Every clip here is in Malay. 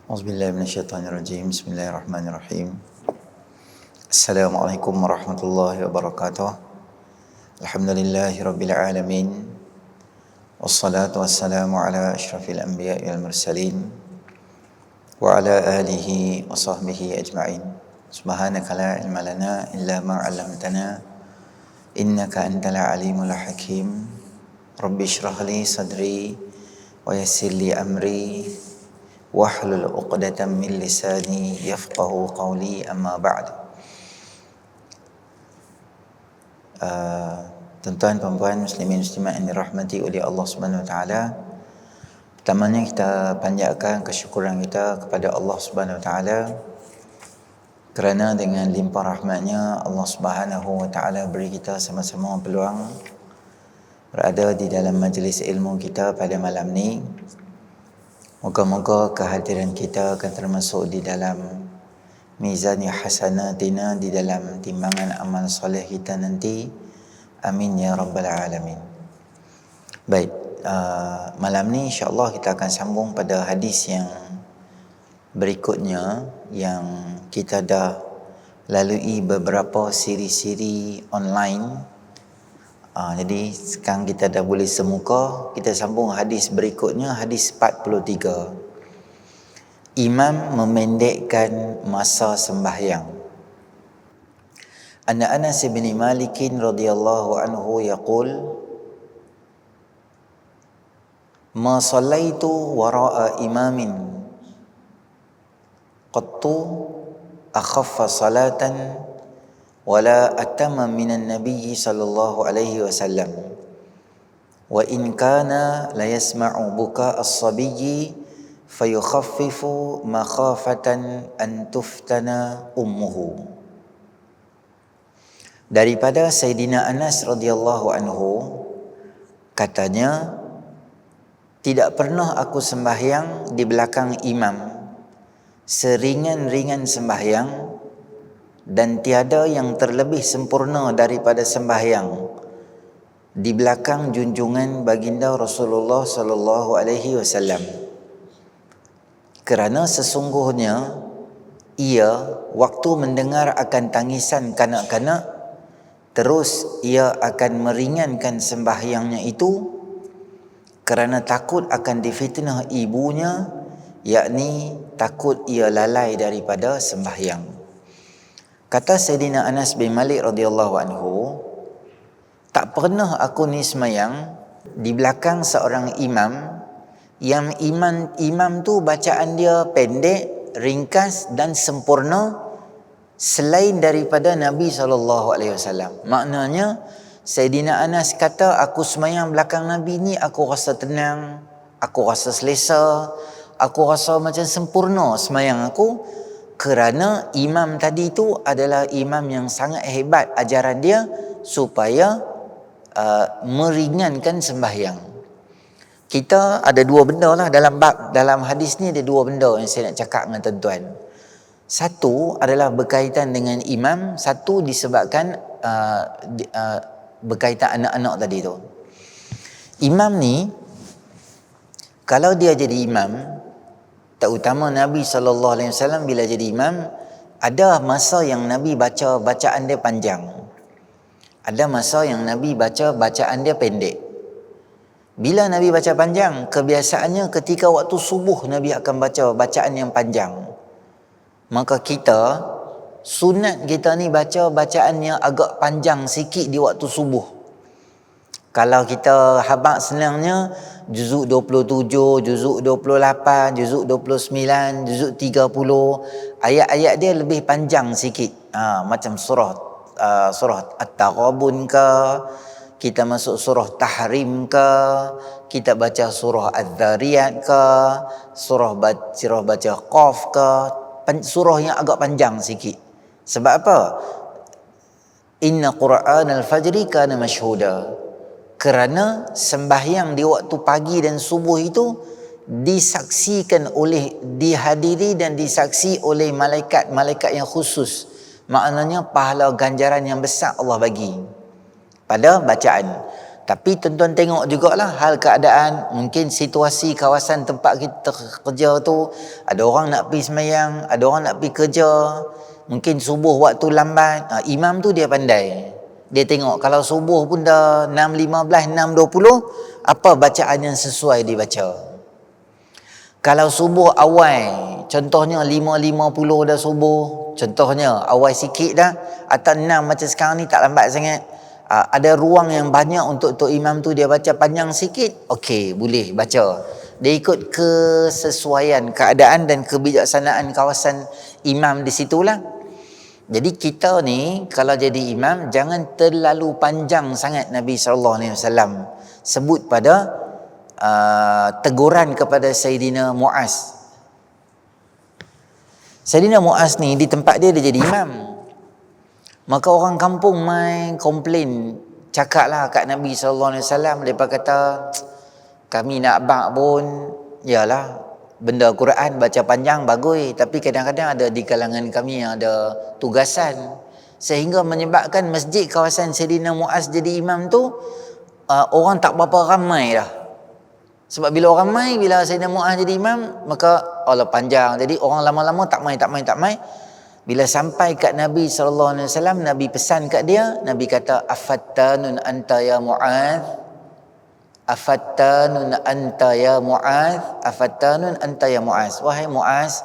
Auzubillahi minasyaitonirrajim. Bismillahirrahmanirrahim. Assalamualaikum warahmatullahi wabarakatuh. Alhamdulillahi rabbil alamin. Wassalatu wassalamu ala asyrafil anbiya'i wal mursalin wa ala alihi wa sahbihi ajma'in. Subhanaka la ilma lana illa ma 'allamtana innaka antal alimul hakim. Rabbi shrah li sadri wa yassir li amri wahlul 'uqdatam min lisani yafqahu qawli, amma ba'd. Tuan-tuan puan-puan, muslimin muslimat yang dirahmati oleh Allah Subhanahu wa taala. Pertamanya kita panjatkan kesyukuran kita kepada Allah Subhanahu wa taala kerana dengan limpah rahmatnya Allah Subhanahu wa taala beri kita sama-sama peluang berada di dalam majlis ilmu kita pada malam ni. Moga-moga kehadiran kita akan termasuk di dalam mizan hasanatina, di dalam timbangan amal soleh kita nanti. Amin ya rabbal alamin. Baik, malam ni insya-Allah kita akan sambung pada hadis yang berikutnya yang kita dah lalui beberapa siri-siri online. Jadi sekarang kita dah boleh semuka. Kita sambung hadis berikutnya, hadis 43. Imam memendekkan masa sembahyang. Anna Anas bin Malik radhiyallahu anhu yaqul ma sallaitu wara'a imamin qattu akhaffa salatan wala atama minan nabiy sallallahu alaihi wasallam wa in kana la yasma'u buka as-sabiyyi fayukhaffifu makhafatan an tuftana ummuhu. Daripada Sayyidina Anas radhiyallahu anhu katanya, tidak pernah aku sembahyang di belakang imam seringan-ringan sembahyang, dan tiada yang terlebih sempurna daripada sembahyang di belakang junjungan baginda Rasulullah sallallahu alaihi wasallam. Kerana sesungguhnya ia waktu mendengar akan tangisan kanak-kanak, terus ia akan meringankan sembahyangnya itu kerana takut akan difitnah ibunya, yakni takut ia lalai daripada sembahyang. Kata Sayyidina Anas bin Malik radhiyallahu anhu, tak pernah aku ni semayang di belakang seorang imam yang imam tu bacaan dia pendek, ringkas dan sempurna selain daripada Nabi SAW. Maknanya Sayyidina Anas kata, aku semayang belakang Nabi ni aku rasa tenang, aku rasa selesa, aku rasa macam sempurna semayang aku, kerana imam tadi tu adalah imam yang sangat hebat ajaran dia supaya meringankan sembahyang. Kita ada dua benda lah dalam hadis ni, ada dua benda yang saya nak cakap dengan tuan-tuan. Satu adalah berkaitan dengan imam, satu disebabkan berkaitan anak-anak tadi tu. Imam ni kalau dia jadi imam, terutama Nabi SAW bila jadi imam, ada masa yang Nabi baca bacaan dia panjang, ada masa yang Nabi baca bacaan dia pendek. Bila Nabi baca panjang, kebiasaannya ketika waktu subuh Nabi akan baca bacaan yang panjang. Maka kita, sunat kita ni baca bacaan yang agak panjang sikit di waktu subuh. Kalau kita habaq senangnya juzuk 27, juzuk 28, juzuk 29, juzuk 30, ayat-ayat dia lebih panjang sikit. Macam surah At-Taghabun ke, kita masuk surah Tahrim ke, kita baca surah Az-Zariyat ke, surah baca Qaf ke, surah yang agak panjang sikit. Sebab apa? Inna Qur'anal fajri kana mashhuda. Kerana sembahyang di waktu pagi dan subuh itu dihadiri dan disaksi oleh malaikat-malaikat yang khusus. Maknanya pahala ganjaran yang besar Allah bagi pada bacaan. Tapi tuan-tuan tengok jugalah hal keadaan, mungkin situasi kawasan tempat kita kerja tu, ada orang nak pergi semayang, ada orang nak pergi kerja, mungkin subuh waktu lambat. Imam tu dia pandai. Dia tengok kalau subuh pun dah 6.15, 6.20, apa bacaan yang sesuai dibaca. Kalau subuh awal, contohnya 5.50 dah subuh, contohnya awal sikit dah, atau 6 macam sekarang ni tak lambat sangat, ada ruang yang banyak untuk imam tu dia baca panjang sikit, okey, boleh baca. Dia ikut kesesuaian keadaan dan kebijaksanaan kawasan imam di situlah. Jadi kita ni kalau jadi imam jangan terlalu panjang sangat. Nabi SAW sebut pada teguran kepada Sayyidina Muaz. Sayyidina Muaz ni di tempat dia jadi imam. Maka orang kampung main komplain, cakaplah kat Nabi SAW. Mereka kata, kami nak bak pun, yalah, benda Quran baca panjang bagus, tapi kadang-kadang ada di kalangan kami yang ada tugasan, sehingga menyebabkan masjid kawasan Sayyidina Muaz jadi imam tu, orang tak berapa ramai dah. Sebab bila orang ramai, bila Sayyidina Muaz jadi imam, maka Allah panjang. Jadi orang lama-lama tak mai. Bila sampai kat Nabi SAW, Nabi pesan kat dia, Nabi kata, afattanun anta ya Mu'adh, afattanun anta ya Mu'adh, afattanun anta ya Mu'adh. Wahai Mu'adh,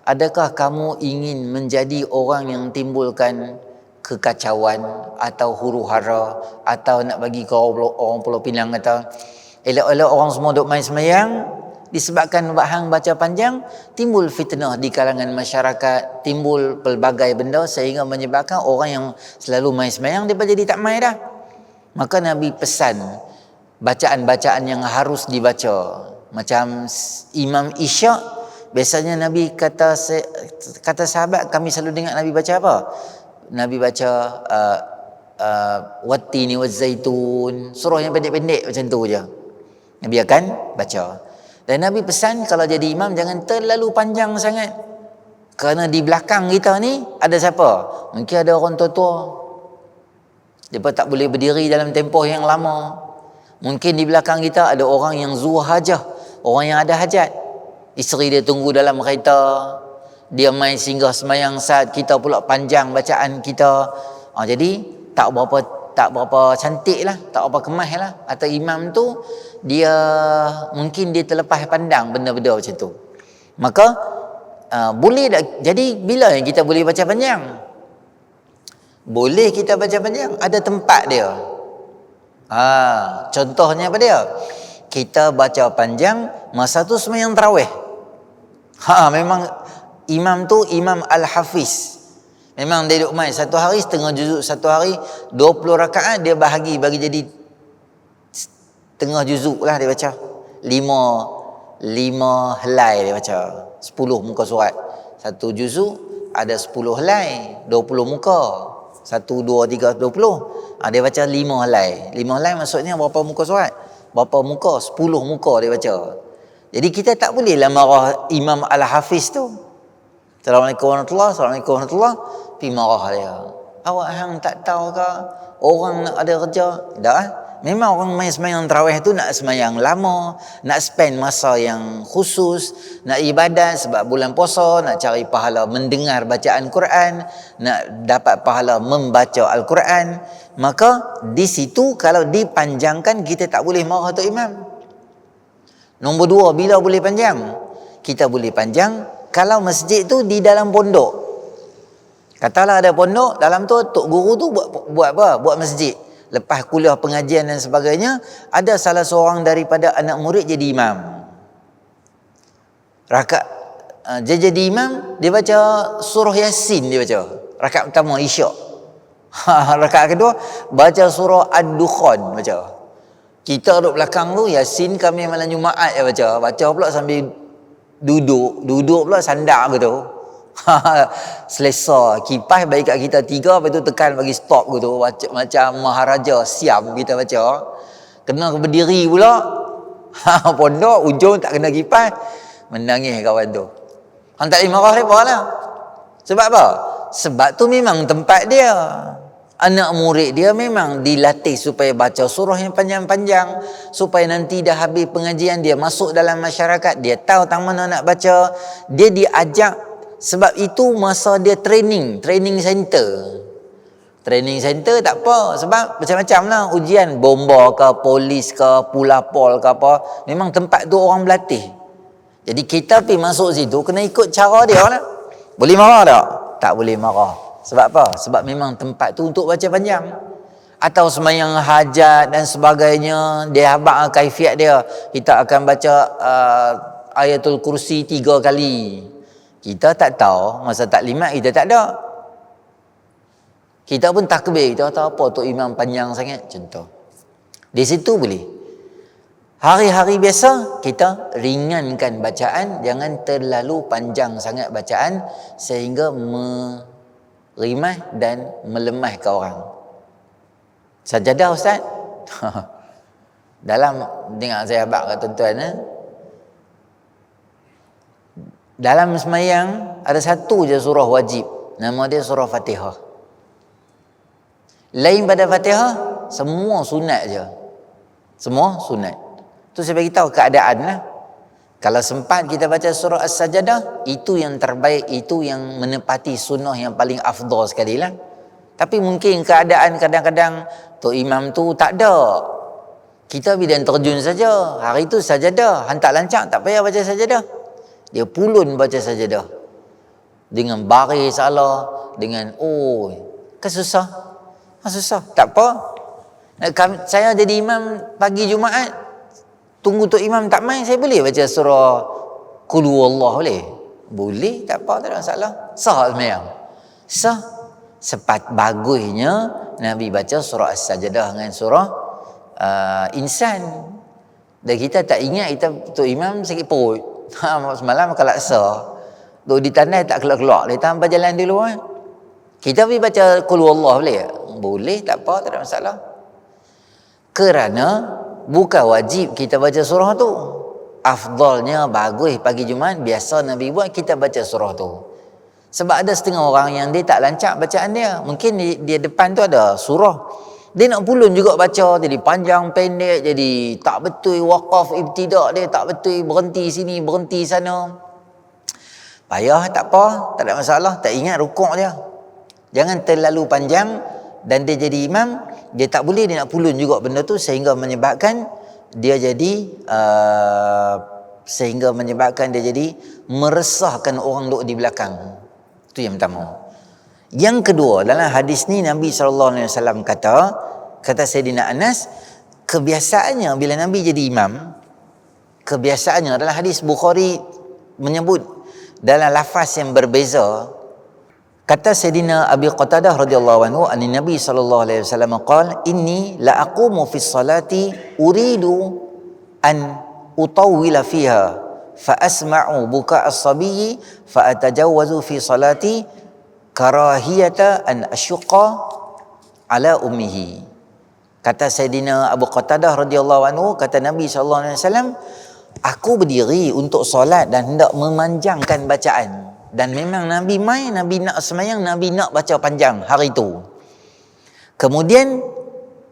adakah kamu ingin menjadi orang yang timbulkan kekacauan atau huru-hara, atau nak bagi kau orang Pulau Pinang kata, elok-elok orang semua duk main semayang, disebabkan hang baca panjang, timbul fitnah di kalangan masyarakat, timbul pelbagai benda sehingga menyebabkan orang yang selalu main semayang dia jadi tak main dah. Maka Nabi pesan bacaan-bacaan yang harus dibaca. Macam Imam Isyak, biasanya Nabi kata sahabat, kami selalu dengar Nabi baca apa? Nabi baca wattini wazzaitun, surah yang pendek-pendek macam tu je Nabi akan baca. Dan Nabi pesan kalau jadi imam jangan terlalu panjang sangat. Kerana di belakang kita ni ada siapa? Mungkin ada orang tua-tua. Mereka tak boleh berdiri dalam tempoh yang lama. Mungkin di belakang kita ada orang yang zu hajah, orang yang ada hajat. Isteri dia tunggu dalam kereta, dia main singgah semayang saat kita pula panjang bacaan kita. Jadi tak berapa cantik lah, tak berapa kemas lah. Atau imam tu dia mungkin dia terlepas pandang benda-benda macam tu. Maka boleh tak? Jadi bila yang kita boleh baca panjang? Boleh kita baca panjang, ada tempat dia. Contohnya apa dia? Kita baca panjang masa tu semayang tarawih. Memang imam tu Imam Al-Hafiz. Memang dia duduk main satu hari setengah juzuk, satu hari 20 rakaat dia bagi jadi setengah juzuk lah dia baca. 5 helai dia baca. 10 muka surat. Satu juzuk ada 10 helai, 20 muka. 1, 2, 3, 20. Dia baca 5 helai. 5 helai maksudnya berapa muka surat? Berapa muka? 10 muka dia baca. Jadi kita tak bolehlah marah Imam Al-Hafiz tu. Assalamualaikum warahmatullahi wabarakatuh. Assalamualaikum warahmatullahi wabarakatuh. Pergi marah dia. Awak hang tak tahu ke? Orang nak ada kerja. Tak. Memang orang main semayang tarawih tu nak semayang lama, nak spend masa yang khusus, nak ibadat sebab bulan puasa, nak cari pahala mendengar bacaan Quran, nak dapat pahala membaca Al-Quran. Maka di situ kalau dipanjangkan kita tak boleh marah tu imam. Nombor 2, bila boleh panjang? Kita boleh panjang kalau masjid tu di dalam pondok. Katalah ada pondok, dalam tu tok guru tu buat apa? Buat masjid. Lepas kuliah pengajian dan sebagainya, ada salah seorang daripada anak murid jadi imam. Dia jadi imam, dia baca surah Yasin dia baca. Rakaat pertama Isyak. Rakaat kedua baca surah Ad-Dukhan baca. Kita duduk belakang tu Yasin kami malam Jumaat ya baca. Baca pula sambil duduk pula sandar gitu. Selesa kipas bagi kat kita 3, lepas tu tekan bagi stop gitu, macam Maharaja Siam kita baca. Kena berdiri pula. Pondok ujung tak kena kipas, menangis kawan tu. Hang tak boleh marah mereka lah. Sebab apa? Sebab tu memang tempat dia. Anak murid dia memang dilatih supaya baca surah yang panjang-panjang, supaya nanti dah habis pengajian dia masuk dalam masyarakat, dia tahu tang mana nak baca, dia diajak. Sebab itu masa dia training center. Training center tak apa, sebab macam-macam lah ujian, bomba ke, polis ke, pulapol ke apa, memang tempat tu orang berlatih. Jadi kita pergi masuk situ kena ikut cara dia lah. Boleh marah tak? Tak boleh marah. Sebab apa? Sebab memang tempat tu untuk baca panjang. Atau semayang hajat dan sebagainya, dia habaq kaifiat dia. Kita akan baca ayatul kursi 3 kali. Kita tak tahu, masa taklimat kita tak ada. Kita pun takbir, kita tahu apa tu imam panjang sangat, contoh. Di situ boleh. Hari-hari biasa kita ringankan bacaan, jangan terlalu panjang sangat bacaan sehingga merimah dan melemahkan orang. Sajadah Ustaz? Dalam dengar saya abang kata tuan, dalam semayang ada satu je surah wajib, nama dia surah Fatihah. Lain pada Fatihah, semua sunat je. Semua sunat. Tu saya bagi tahu keadaan lah. Kalau sempat kita baca surah As-Sajadah, itu yang terbaik, itu yang menepati sunnah yang paling afdal sekali lah. Tapi mungkin keadaan kadang-kadang Tok Imam tu tak ada. Kita bidang terjun saja. Hari tu Sajadah, hantar lancak tak payah baca Sajadah. Dia pulun baca Sajadah. Dengan baris salah, dengan kan susah. Susah. Tak apa. Saya jadi imam pagi Jumaat, tunggu Tok Imam tak main, saya boleh baca surah Qul Huwallah boleh? Boleh, tak apa, tak ada masalah. Sah semayang. Sah. Sepat bagusnya Nabi baca surah As-Sajadah dengan surah Insan. Dan kita tak ingat, kita Tok Imam sakit perut. Semalam kalau sah. Duk ditandai tak keluar-keluar. Dia tanpa jalan dulu kan. Kita pergi baca Qul Huwallah boleh? Boleh, tak apa, tak ada masalah. Kerana bukan wajib kita baca surah tu. Afdalnya bagus pagi Jumaat biasa Nabi buat kita baca surah tu. Sebab ada setengah orang yang dia tak lancak bacaan dia. Mungkin dia depan tu ada surah, dia nak pulun juga baca, jadi panjang pendek, jadi tak betul waqaf ibtidak dia, tak betul berhenti sini berhenti sana. Payah, tak apa, tak ada masalah. Tak ingat rukuk dia. Jangan terlalu panjang. Dan dia jadi imam, dia tak boleh, dia nak pulun juga benda tu sehingga menyebabkan dia jadi meresahkan orang duk di belakang. Itu yang pertama. Yang kedua, dalam hadis ni Nabi SAW kata Sayyidina Anas, kebiasaannya bila Nabi jadi imam, kebiasaannya dalam hadis Bukhari menyebut dalam lafaz yang berbeza. Kata Sayyidina Abi Qatadah radhiyallahu anhu, Nabi sallallahu alaihi wasallam qala, inni la aqumu fi salati uridu an utawwila fiha fa asma'u buka as-sabiyyi fa atajawwazu fi salati karahiyata an asyqa ala ummihi. Kata Sayyidina Abu Qatadah radhiyallahu anhu, kata Nabi sallallahu alaihi wasallam, aku berdiri untuk solat dan hendak memanjangkan bacaan. Dan memang Nabi Nabi nak semayang, Nabi nak baca panjang hari itu. Kemudian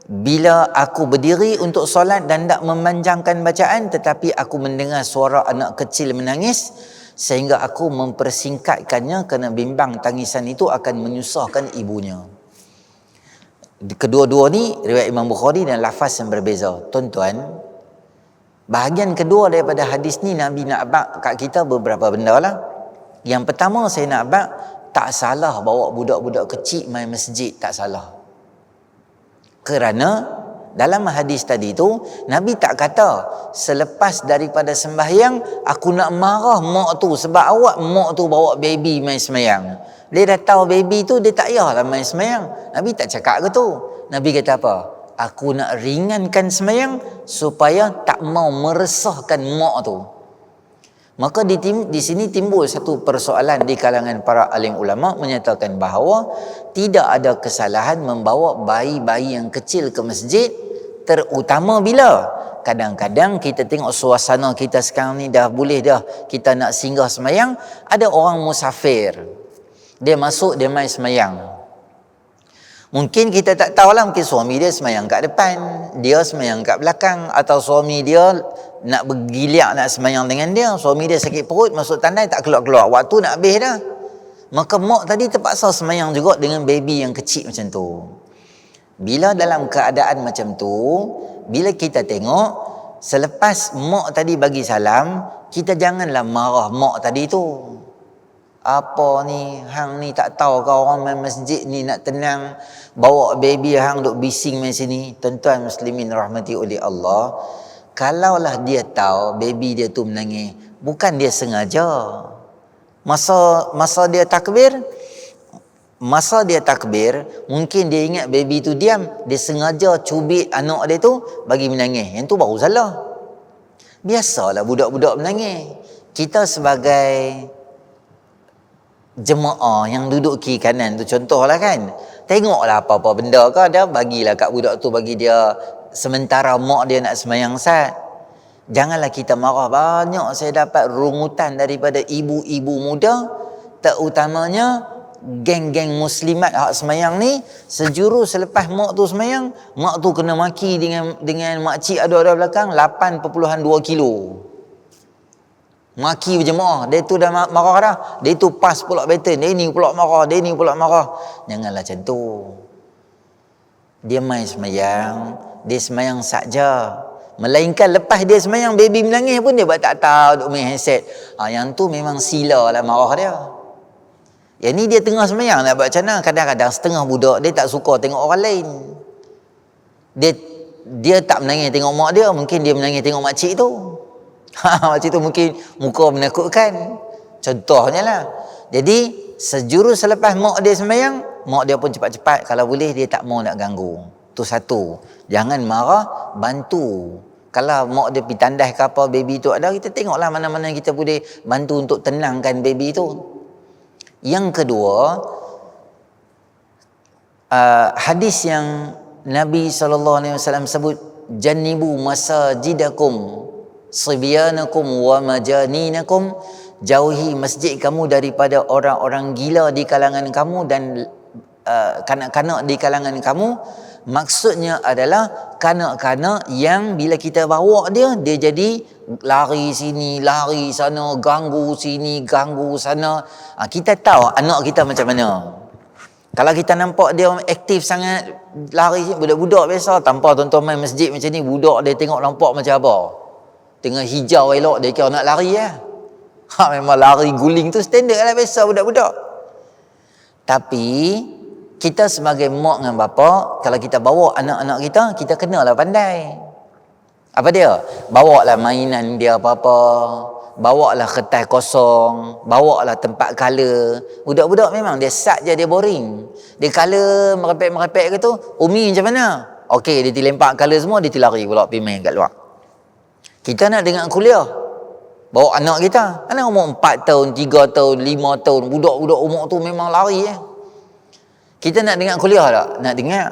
bila aku berdiri untuk solat dan hendak memanjangkan bacaan, tetapi aku mendengar suara anak kecil menangis, sehingga aku mempersingkatkannya kerana bimbang tangisan itu akan menyusahkan ibunya. Kedua-dua ni riwayat Imam Bukhari dan lafaz yang berbeza. Tuan-tuan, bahagian kedua daripada hadis ni Nabi nak abang kat kita beberapa benda lah. Yang pertama saya nak abang, tak salah bawa budak-budak kecil main masjid, tak salah. Kerana dalam hadis tadi tu Nabi tak kata selepas daripada sembahyang aku nak marah mak tu sebab awak mak tu bawa baby main sembahyang. Dia dah tahu baby tu, dia tak payahlah main sembahyang. Nabi tak cakap ke tu. Nabi kata apa? Aku nak ringankan sembahyang supaya tak mau meresahkan mak tu. Maka di sini timbul satu persoalan di kalangan para alim ulama menyatakan bahawa tidak ada kesalahan membawa bayi-bayi yang kecil ke masjid, terutama bila kadang-kadang kita tengok suasana kita sekarang ni dah boleh dah kita nak singgah semayang, ada orang musafir, dia masuk dia main semayang. Mungkin kita tak tahulah, mungkin suami dia semayang kat depan, dia semayang kat belakang, atau suami dia nak bergiliak nak semayang dengan dia, suami dia sakit perut, masuk tandai tak keluar-keluar, waktu nak habis dah. Maka mak tadi terpaksa semayang juga dengan baby yang kecil macam tu. Bila dalam keadaan macam tu, bila kita tengok, selepas mak tadi bagi salam, kita janganlah marah mak tadi tu. Apa ni, hang ni tak tahu ke orang main masjid ni nak tenang, bawa baby hang duk bising main sini. Tuan-tuan muslimin rahmati oleh Allah, kalaulah dia tahu baby dia tu menangis, bukan dia sengaja. Masa dia takbir, mungkin dia ingat baby tu diam, dia sengaja cubit anak dia tu bagi menangis. Yang tu baru salah. Biasalah budak-budak menangis. Kita sebagai jemaah yang duduk kiri kanan tu, contohlah kan, tengoklah apa-apa benda ke ada, bagilah kat budak tu, bagi dia sementara mak dia nak semayang sat. Janganlah kita marah. Banyak saya dapat rungutan daripada ibu-ibu muda, terutamanya geng-geng muslimat hak semayang ni, sejuru selepas mak tu semayang, mak tu kena maki dengan makcik ada belakang 8.2 kilo. Maki berjemaah, dia tu dah marah dah, dia tu pas pula pattern, dia ni pula marah. Janganlah macam tu. Dia main semayang, dia semayang saja. Melainkan lepas dia semayang, baby menangis pun dia buat tak tahu, duk main handset. Yang tu memang sila lah marah dia. Yang ni dia tengah semayang nak buat macam mana. Kadang-kadang setengah budak dia tak suka tengok orang lain. Dia tak menangis tengok mak dia, mungkin dia menangis tengok makcik tu. Makcik tu mungkin muka menakutkan. Contohnya lah. Jadi sejurus selepas mak dia semayang, mak dia pun cepat-cepat, kalau boleh dia tak mau nak ganggu. Tu satu. Jangan marah, bantu. Kalau mak dia pergi tandas ke apa, baby tu ada, kita tengoklah mana-mana kita boleh bantu untuk tenangkan baby tu. Yang kedua, hadis yang Nabi SAW sebut, janibu masajidakum sibyanakum wa majaninakum, jauhi masjid kamu daripada orang-orang gila di kalangan kamu dan kanak-kanak di kalangan kamu. Maksudnya adalah kanak-kanak yang bila kita bawa dia jadi lari sini, lari sana, ganggu sini, ganggu sana. Kita tahu anak kita macam mana. Kalau kita nampak dia aktif sangat, lari, budak-budak biasa tanpa tuan-tuan main masjid macam ni, budak dia tengok nampak macam apa, tengah hijau elok, dia kira nak lari lah. Memang lari guling tu standard lah biasa budak-budak. Tapi kita sebagai mak dengan bapa, kalau kita bawa anak-anak kita kenalah pandai. Apa dia? Bawalah mainan dia apa-apa, bawalah kertas kosong, bawalah tempat color. Budak-budak memang dia sat je, dia boring. Dia color merepek-merepek ke tu, Umi macam mana? Okey, dia dilempak color semua, dia lari pula pergi main kat luar. Kita nak dengar kuliah, bawa anak kita, anak umur 4 tahun, 3 tahun, 5 tahun, budak-budak umur tu memang lari. Kita nak dengar kuliah tak? Nak dengar.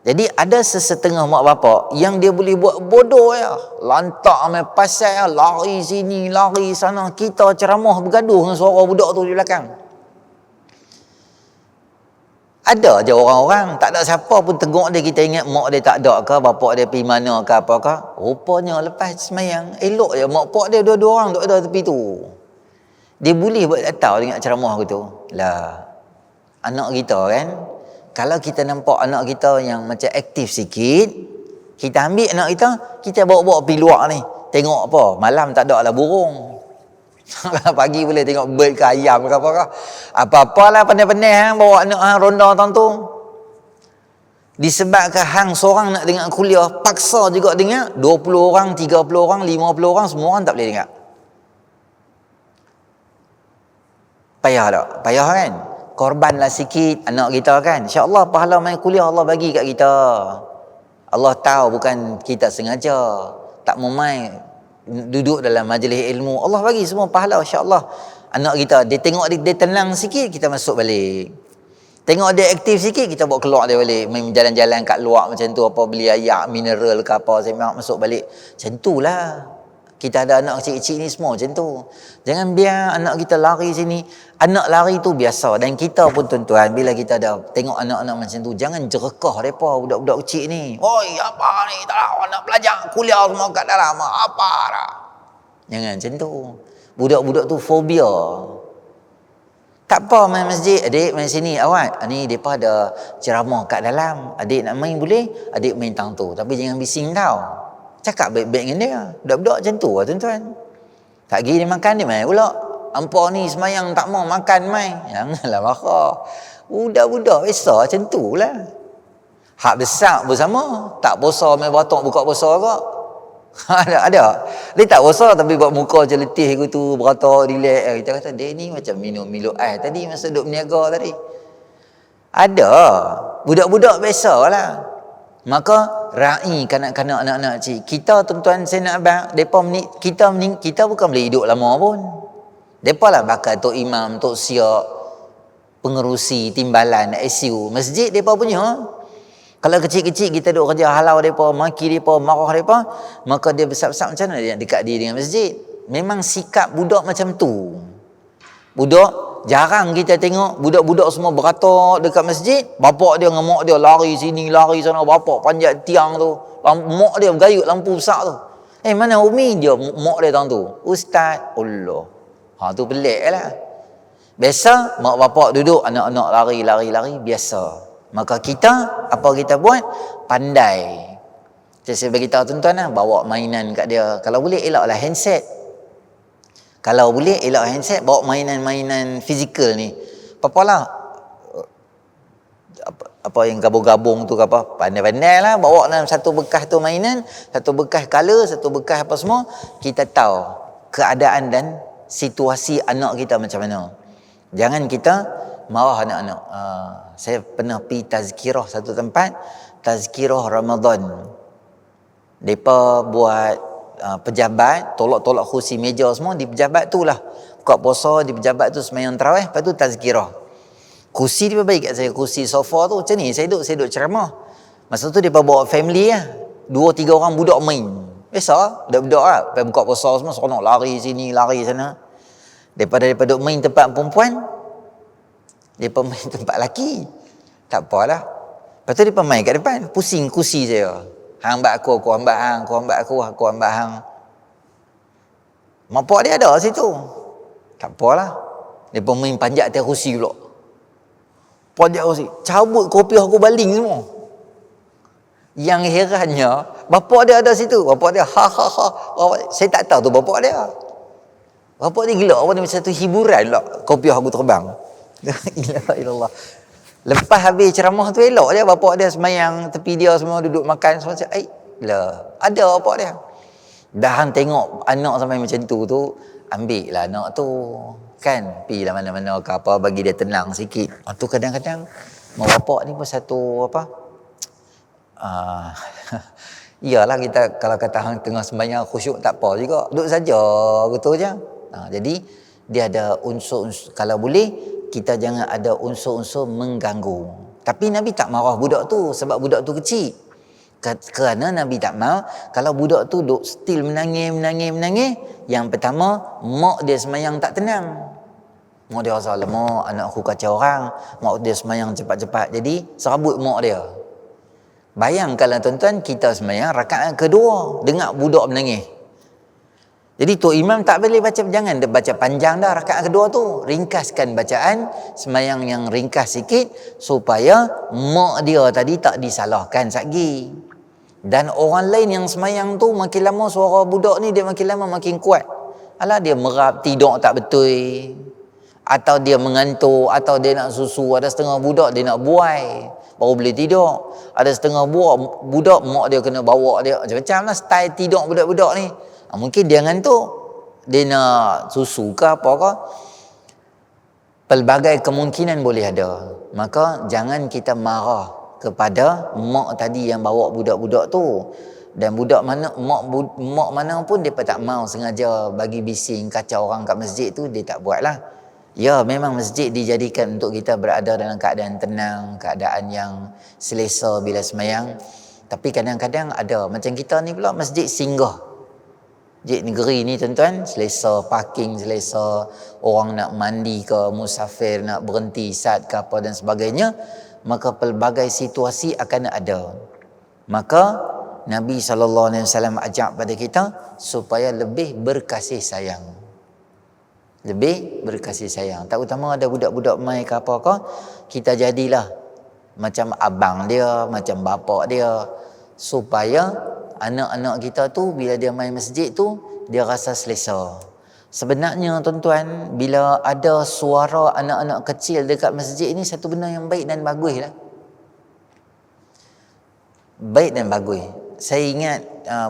Jadi ada sesetengah mak bapak yang dia boleh buat bodoh ya, lantak amai pasal, lari sini, lari sana. Kita ceramah bergaduh dengan suara budak tu di belakang. Ada je orang-orang, tak ada siapa pun tengok dia, kita ingat mak dia tak ada ke, bapak dia pergi mana ke apa ke. Rupanya lepas semayang, elok je mak pak dia dua-dua orang duduk ada tepi tu. Dia boleh buat tak tahu dengan ceramah tu. Lah, anak kita kan, kalau kita nampak anak kita yang macam aktif sikit, kita ambil anak kita bawa-bawa pergi luar ni. Tengok apa, malam tak ada lah burung. Pagi boleh tengok bird ke ayam ke apa ke. Apa-apalah pandai-pandai hang bawa anak hang ronda tahun tu. Disebabkan hang seorang nak dengar kuliah, paksa juga dengar, 20 orang, 30 orang, 50 orang, semua orang tak boleh dengar. Payah tak? Payah kan? Korbanlah sikit anak kita kan. InsyaAllah pahala main kuliah Allah bagi kat kita. Allah tahu bukan kita sengaja. Tak mau main duduk dalam majlis ilmu, Allah bagi semua pahala insya-Allah. Anak kita, dia tengok dia tenang sikit, kita masuk balik. Tengok dia aktif sikit, kita bawa keluar dia balik, main jalan-jalan kat luar macam tu, apa beli air mineral ke apa, saya masuk balik. Macam itulah. Kita ada anak kecil-kecil ni semua macam tu. Jangan biar anak kita lari sini. Anak lari tu biasa. Dan kita pun tuan-tuan, bila kita ada tengok anak-anak macam tu, jangan jerekah mereka, budak-budak kecil ni. Oi, apa ni? Tak tahu nak belajar kuliah semua kat dalam. Apa dah? Jangan macam tu. Budak-budak tu fobia. Tak apa main masjid, adik main sini, awak. Ni mereka ada ceramah kat dalam. Adik nak main boleh, adik main tang tu. Tapi jangan bising tau. Cakap baik-baik dengan dia. Budak-budak macam tu lah tuan-tuan. Tak pergi dia makan, dia main pula. Ampah ni semayang tak mau makan main. Janganlah marah. Budak-budak biasa macam tu lah. Hak besar pun sama. Tak puasa main batok buka puasa kok. Ada. Dia tak puasa tapi buat muka macam letih gitu, beratok, relax. Kita kata dia ni macam minum air tadi masa duduk berniaga tadi. Ada. Budak-budak biasa lah. Maka rai kanak-kanak anak-anak cik. Kita tuan-tuan saya nak abang, kita bukan boleh hidup lama pun. Depa lah bakal tok imam, tok siak, pengerusi, timbalan, SU, masjid depa punya. Kalau kecil-kecil kita duk kerja halau depa, maki depa, marah depa, maka dia besar-besar macam mana dia nak dekat dia dengan masjid? Memang sikap budak macam tu. Budak jarang kita tengok budak-budak semua beratok dekat masjid, bapak dia dengan mak dia lari sini, lari sana, bapak panjat tiang tu, mak dia bergayut lampu besar tu. Mana umi dia, mak dia tahu tu? Ustaz, Allah. Tu pelik lah. Biasa mak bapak duduk, anak-anak lari, biasa. Maka kita, apa kita buat? Pandai. Saya bagi tahu tuan-tuan lah, bawa mainan kat dia. Kalau boleh elaklah handset. Kalau boleh elak handset, bawa mainan-mainan fizikal ni. Papalah apa yang gabung-gabung tu apa, pandai-pandai lah bawa dalam satu bekas tu mainan, satu bekas color, satu bekas apa semua, kita tahu keadaan dan situasi anak kita macam mana. Jangan kita marah anak-anak. Saya pernah pergi tazkirah satu tempat, tazkirah Ramadan. Depa buat pejabat, tolak-tolak kursi meja semua di pejabat tu lah. Buka puasa di pejabat tu sembahyang tarawih, lepas tu tazkirah. Kursi dia baik kat saya, kursi sofa tu macam ni, saya duduk ceramah. Masa tu dia bawa family lah, 2-3 orang budak main. Biasa, budak-budak lah. Lepas buka puasa semua, seronok lari sini, lari sana. Daripada duduk main tempat perempuan, mereka main tempat lelaki. Tak apalah. Lepas tu mereka main kat depan, pusing kursi saya. Hang ambak aku ambak hang, aku ambak aku ambak hang. Mapak dia ada situ. Tak apalah. Dia pun main panjat atas kursi pula. Panjat kursi. Cabut kopi aku baling semua. Yang herannya, bapak dia ada situ. Bapak dia saya tak tahu tu bapak dia. Bapak dia gila. Bapak dia macam satu hiburan lah. Kopi aku terbang. La ilaha illallah. Lepas habis ceramah tu elok dia, bapak dia semayang, tepi dia semua duduk makan semua. Lah, ada bapak dia. Dah tengok anak sampai macam tu, ambil lah anak tu. Kan, pergi lah mana-mana ke apa, bagi dia tenang sikit. Tu kadang-kadang, mak bapak ni pun satu apa, iyalah kita kalau kata hang tengah sembahyang khusyuk tak apa juga. Duduk saja gitu je. Jadi, dia ada unsur-unsur, kalau boleh, kita jangan ada unsur-unsur mengganggu. Tapi Nabi tak marah budak tu sebab budak tu kecil. Kerana Nabi tak mau kalau budak tu duk still menangis. Yang pertama, mak dia semayang tak tenang. Mak dia rasa, mak anak aku kacau orang. Mak dia semayang cepat-cepat. Jadi serabut mak dia. Bayangkanlah tuan-tuan, kita semayang rakaat kedua, dengar budak menangis. Jadi tok imam tak boleh baca, jangan dia baca panjang dah rakaat kedua tu. Ringkaskan bacaan, semayang yang ringkas sikit supaya mak dia tadi tak disalahkan satgi. Dan orang lain yang semayang tu makin lama suara budak ni dia makin lama makin kuat. Alah dia merap, tidur tak betul. Atau dia mengantuk, atau dia nak susu. Ada setengah budak dia nak buai, baru boleh tidur. Ada setengah budak mak dia kena bawa dia. Macam-macam lah style tidur budak-budak ni. Mungkin dia ngantuk, dia nak susu ke apa ke. Pelbagai kemungkinan boleh ada. Maka jangan kita marah kepada mak tadi yang bawa budak-budak tu. Dan budak mana, mak mana pun dia tak mau sengaja bagi bising kacau orang kat masjid tu, dia tak buat lah. Ya, memang masjid dijadikan untuk kita berada dalam keadaan tenang, keadaan yang selesa bila semayang. Tapi kadang-kadang ada, macam kita ni pula masjid singgah. Masjid negeri ni tuan-tuan, selesa parking, selesa orang nak mandi ke, musafir nak berhenti sat ke apa dan sebagainya, maka pelbagai situasi akan ada. Maka Nabi SAW ajak pada kita supaya lebih berkasih sayang. Lebih berkasih sayang. Tak utama ada budak-budak mai ke apa-apa, kita jadilah macam abang dia, macam bapak dia, supaya anak-anak kita tu bila dia main masjid tu dia rasa selesa. Sebenarnya tuan-tuan, bila ada suara anak-anak kecil dekat masjid ni satu benda yang baik dan bagus lah. Baik dan bagus. Saya ingat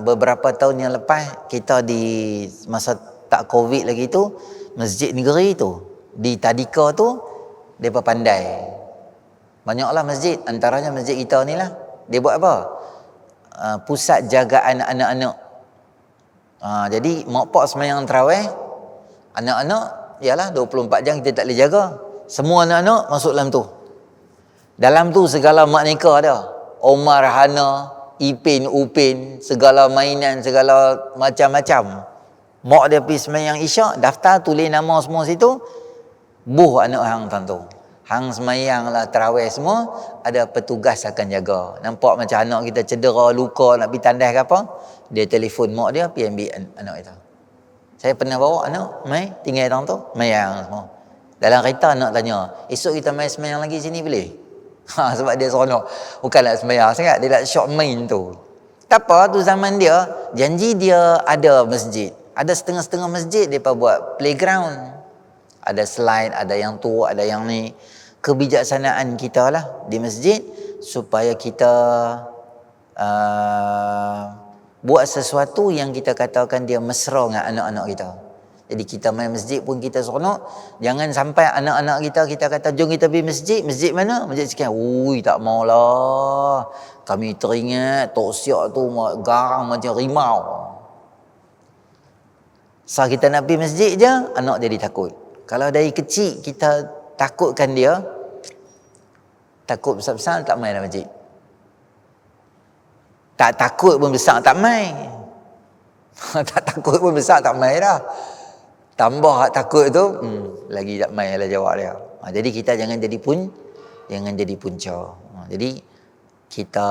beberapa tahun yang lepas, kita di masa tak Covid lagi tu, masjid negeri tu di Tadika tu depa pandai. Banyaklah masjid, antaranya masjid kita ni lah. Dia buat apa? Pusat jagaan anak-anak. Jadi mak pak sembahyang tarawih, anak-anak ialah 24 jam kita tak boleh jaga. Semua anak-anak masuk dalam tu. Dalam tu segala mak nikah ada. Omar, Hana, Ipin, Upin, segala mainan, segala macam-macam. Mak dia pergi sembahyang isyak, daftar tulis nama semua situ. Buh anak hang tu. Hang semayang lah tarawih semua, ada petugas akan jaga. Nampak macam anak kita cedera, luka, nak pergi tandas ke apa, dia telefon mak dia, pergi ambil anak itu. Saya pernah bawa anak, mai, tinggal dalam tu, mayang semua. Dalam kereta anak tanya, esok kita main semayang lagi sini boleh? Sebab dia seronok. Bukan nak semayang sangat, dia nak syok main tu. Tak apa, tu zaman dia, janji dia ada masjid. Ada setengah-setengah masjid, dia buat playground. Ada slide, ada yang tu, ada yang ni. Kebijaksanaan kita lah di masjid supaya kita buat sesuatu yang kita katakan dia mesra dengan anak-anak kita. Jadi kita main masjid pun kita seronok. Jangan sampai anak-anak kita kata jom kita pergi masjid. Masjid mana? Masjid sekian. Ui, tak maulah. Kami teringat tok siak tu garang macam rimau. Saat kita nak pergi masjid je, anak jadi takut. Kalau dari kecil kita takutkan dia, takut besar-besar tak main dalam masjid. Tak takut pun besar tak main. Tak takut pun besar tak main dah. Tambah takut tu, lagi tak main lah jawab dia. Jadi kita jangan jadi punca. Jadi kita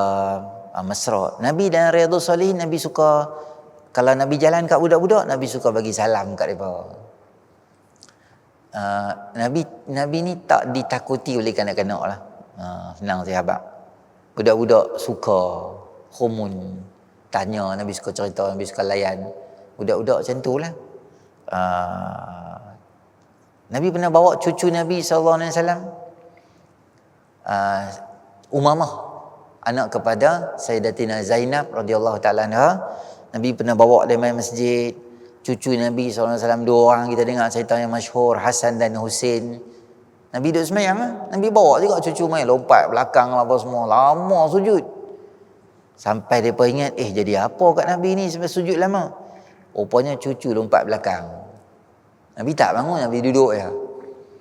mesra. Nabi dan Riyadhus Salihin, Nabi suka, kalau Nabi jalan kat budak-budak, Nabi suka bagi salam kat mereka. Nabi ni tak ditakuti oleh kanak-kanak lah. Senang sahabat. Budak-budak suka homun, tanya, Nabi suka cerita, Nabi suka layan. Budak-budak macam tu lah. Nabi pernah bawa cucu Nabi SAW, Umamah, anak kepada Sayyidatina Zainab radhiyallahu ta'ala anha. Nabi pernah bawa dia main masjid. Cucu Nabi SAW, dua orang kita dengar cerita yang masyhur, Hasan dan Husin. Nabi duduk semayang lah. Nabi bawa juga cucu main, lompat belakang apa semua. Lama sujud. Sampai mereka ingat, jadi apa kat Nabi ni sampai sujud lama? Rupanya cucu lompat belakang. Nabi tak bangun, Nabi duduk je.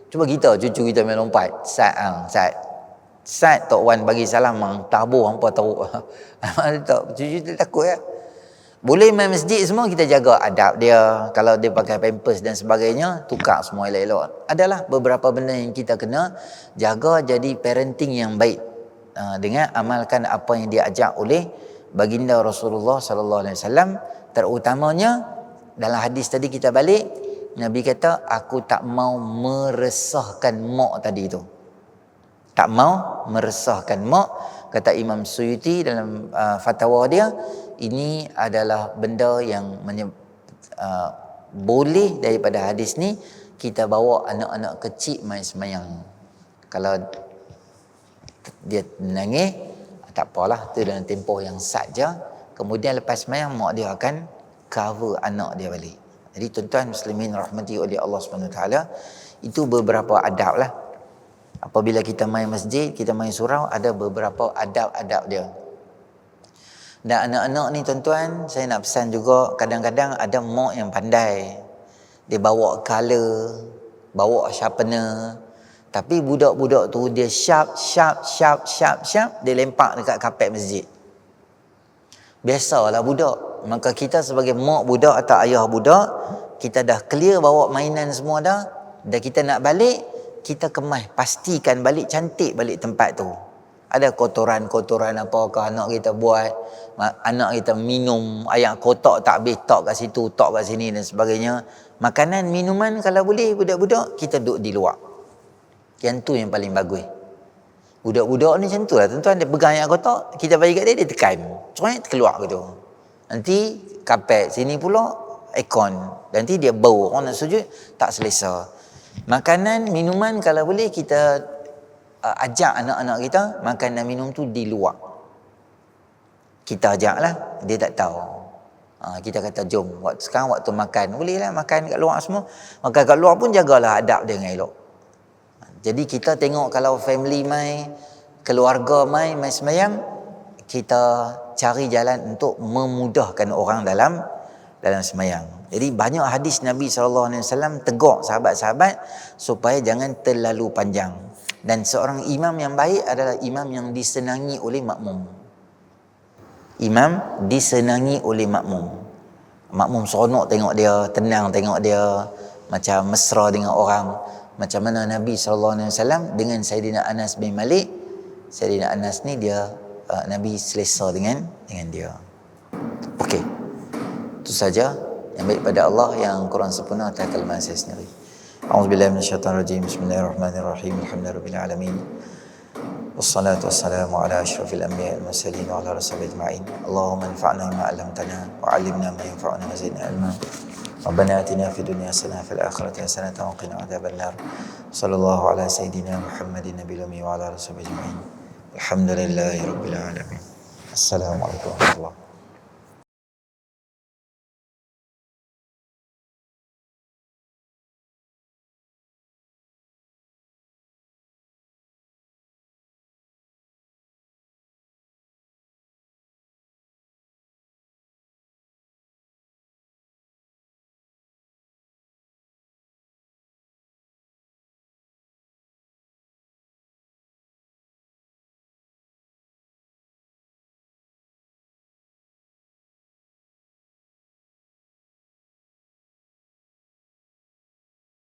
Cuba kita, cucu kita main lompat. Sat Tok Wan bagi salam, tabuh hampa teruk. Cucu kita takut ya. Boleh main masjid semua, kita jaga adab dia. Kalau dia pakai pampers dan sebagainya, tukar semua elok-elok. Adalah beberapa benda yang kita kena jaga, jadi parenting yang baik. Dengan amalkan apa yang diajak oleh baginda Rasulullah sallallahu alaihi wasallam, terutamanya dalam hadis tadi kita balik, Nabi kata, aku tak mau meresahkan mak tadi tu. Tak mau meresahkan mak. Kata Imam Suyuti dalam fatwa dia, ini adalah benda yang boleh daripada hadis ni kita bawa anak-anak kecil main semayang. Kalau dia menangis, tak apalah, tu dalam tempoh yang saja. Kemudian lepas semayang, mak dia akan cover anak dia balik. Jadi tuan-tuan muslimin rahmati oleh Allah SWT, itu beberapa adab lah. Apabila kita main masjid, kita main surau, ada beberapa adab-adab dia. Dan anak-anak ni tuan-tuan, saya nak pesan juga, kadang-kadang ada mak yang pandai. Dia bawa color, bawa sharpener. Tapi budak-budak tu dia sharp, dia lempak dekat kapet masjid. Biasalah budak. maka kita sebagai mak budak atau ayah budak, kita dah clear bawa mainan semua dah, dan kita nak balik, kita kemas, pastikan balik cantik balik tempat tu. Ada kotoran-kotoran apakah anak kita buat, anak kita minum, air kotak tak habis, tok kat situ, tok kat sini dan sebagainya. Makanan, minuman kalau boleh budak-budak kita duduk di luar. Yang tu yang paling bagus. Budak-budak ni macam tu lah, tuan-tuan, dia pegang air kotak, kita bagi kat dia, dia tekan, cuat keluar gitu. Nanti kapet sini pula aircon, nanti dia bau, orang nak sujud tak selesa. Makanan, minuman kalau boleh kita ajak anak-anak kita makan dan minum tu di luar. Kita ajak lah, dia tak tahu. Kita kata jom, sekarang waktu makan, boleh lah makan kat luar semua. Makan kat luar pun jagalah adab dia dengan elok. Jadi kita tengok kalau family mai, keluarga mai sembahyang, kita cari jalan untuk memudahkan orang dalam sembahyang. Jadi banyak hadis Nabi SAW tegur sahabat-sahabat supaya jangan terlalu panjang. Dan seorang imam yang baik adalah imam yang disenangi oleh makmum. Imam disenangi oleh makmum. Makmum seronok tengok dia, tenang tengok dia, macam mesra dengan orang. Macam mana Nabi SAW dengan Sayyidina Anas bin Malik. Sayyidina Anas ni dia Nabi selesa dengan dia. Okey. Itu saja yang baik pada Allah, yang kurang sempurna atas kelemahan saya sendiri. A'udzubillahi minasyaitanirrajim. Bismillahirrahmanirrahim. Alhamdulillahirabbil alamin. Wassalatu wassalamu ala asyrafil anbiya'i wal mursalin wa ala rasulil ajma'in. Allahumma anfa'na bima 'allamtana wa 'allimna ma yanfa'una wa zidna 'ilma. Rabbana atina fid dunya hasanah wa fil akhirati hasanah wa qina adzabannar. Sallallahu ala sayidina Muhammadin nabiyil ummi wa ala rasulil ajma'in. Alhamdulillahirabbil alamin. Assalamualaikum warahmatullahi wabarakatuh.